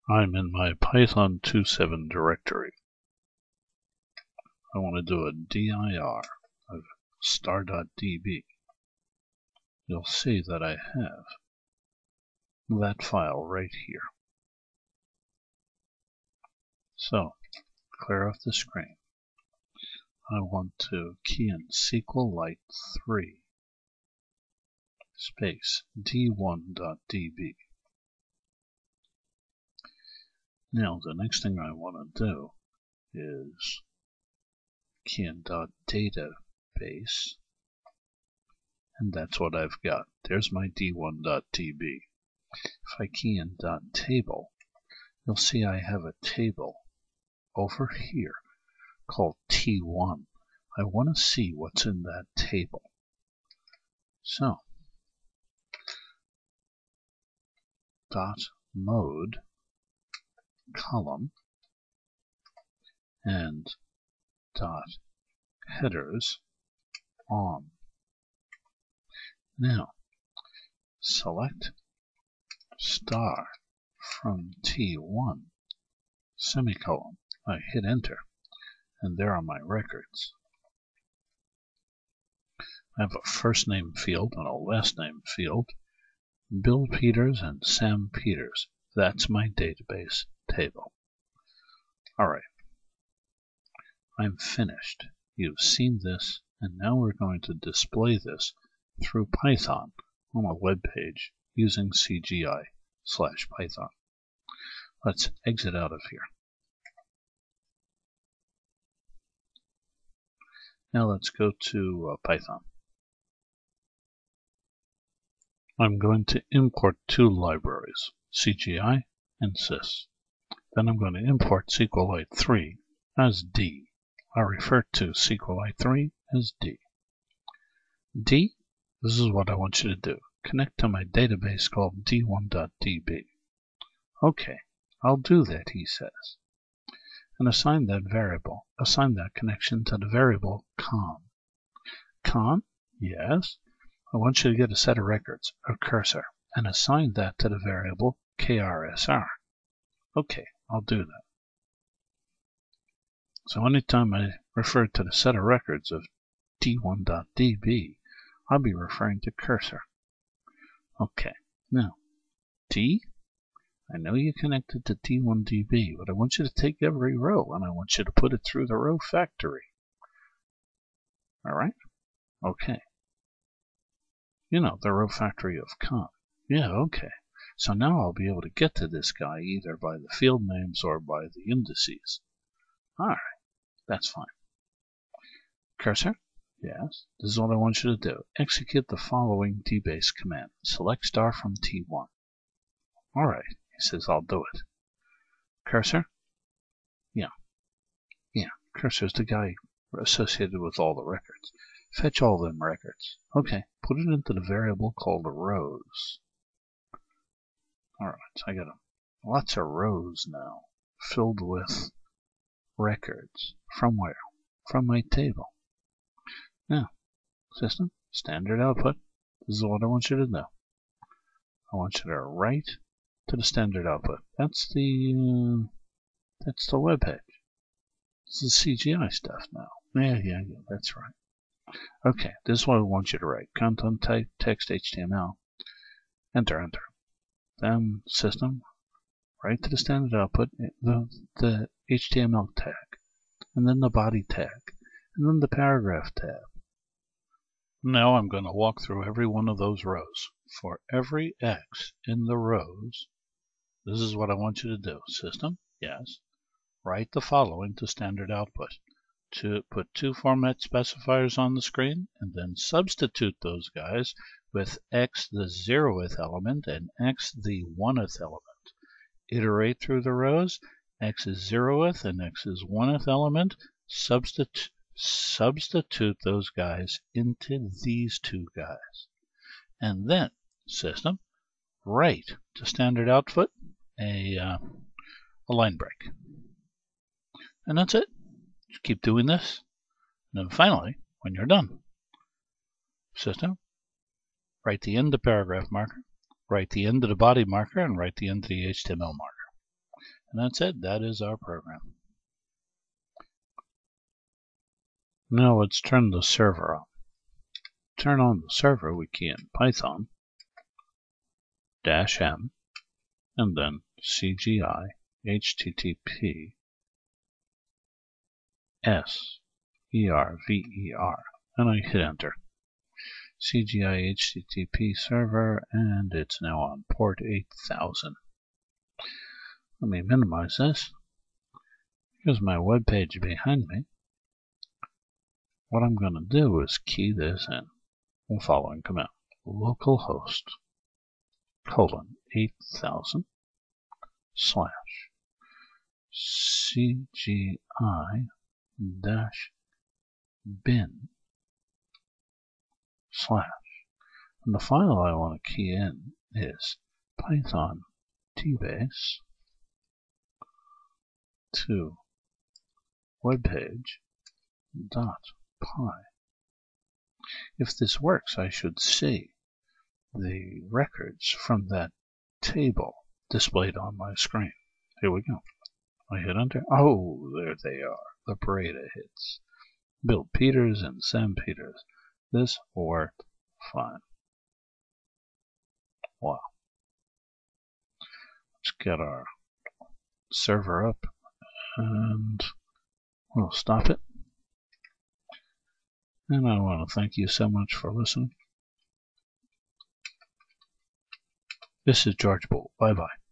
I'm in my Python 2.7 directory. I want to do a dir of star.db. You'll see that I have that file right here. So, clear off the screen. I want to key in SQLite 3 space d1.db. Now, the next thing I want to do is key in .database, and that's what I've got. There's my d1.db. If I key in .table, you'll see I have a table over here called T1. I want to see what's in that table. So, .mode column and .headers on. Now, select star from T1, semicolon. I hit enter, and there are my records. I have a first name field and a last name field. Bill Peters and Sam Peters. That's my database table. Alright. I'm finished. You've seen this, and now we're going to display this through Python on a web page using CGI/Python. Let's exit out of here. Now let's go to Python. I'm going to import two libraries, CGI and sys. Then I'm going to import SQLite 3 as D. I refer to SQLite 3 as D. D, this is what I want you to do. Connect to my database called d1.db. Okay, I'll do that, he says. And assign that connection to the variable con. Con, yes. I want you to get a set of records, a cursor, and assign that to the variable krsr. Okay, I'll do that. So anytime I refer to the set of records of d1.db, I'll be referring to cursor. Okay, now, D, I know you connected to d1.db, but I want you to take every row and I want you to put it through the row factory. Alright? Okay. You know, the row factory of con. Yeah, okay. So now I'll be able to get to this guy either by the field names or by the indices. Alright, that's fine. Cursor? Yes. This is what I want you to do. Execute the following dbase command. Select star from T1. Alright, he says I'll do it. Cursor? Yeah. Yeah, cursor's the guy associated with all the records. Fetch all them records. Okay, put it into the variable called rows. Alright, so I got lots of rows now filled with records. From where? From my table. Now, system, standard output. This is what I want you to do. I want you to write to the standard output. That's the web page. This is CGI stuff now. Yeah, that's right. Okay, this is what I want you to write. Content type, text, HTML. Enter. Then system, write to the standard output, the HTML tag, and then the body tag, and then the paragraph tab. Now I'm going to walk through every one of those rows. For every X in the rows, this is what I want you to do. System, yes. Write the following to standard output. To put two format specifiers on the screen, and then substitute those guys with X the 0th element and X the 1th element. Iterate through the rows, X is 0th and X is 1th element. Substitute those guys into these two guys. And then, system, write to standard output a line break. And that's it. Just keep doing this. And then finally, when you're done, system, write the end of the paragraph marker, write the end of the body marker, and write the end of the HTML marker. And that's it. That is our program. Now let's turn the server on. Turn on the server, we key in Python -m and then CGI HTTP SERVER, and I hit enter. CGI HTTP server, and it's now on port 8000. Let me minimize this. Here's my web page behind me. What I'm going to do is key this in the following command: localhost :8000 / CGI -bin / and the file I want to key in is Python tbase to webpage.py. If this works, I should see the records from that table displayed on my screen. Here we go. I hit enter. Oh, there they are. The Breda hits. Bill Peters and Sam Peters. This worked fine. Wow. Let's get our server up and we'll stop it. And I want to thank you so much for listening. This is George Bull. Bye-bye.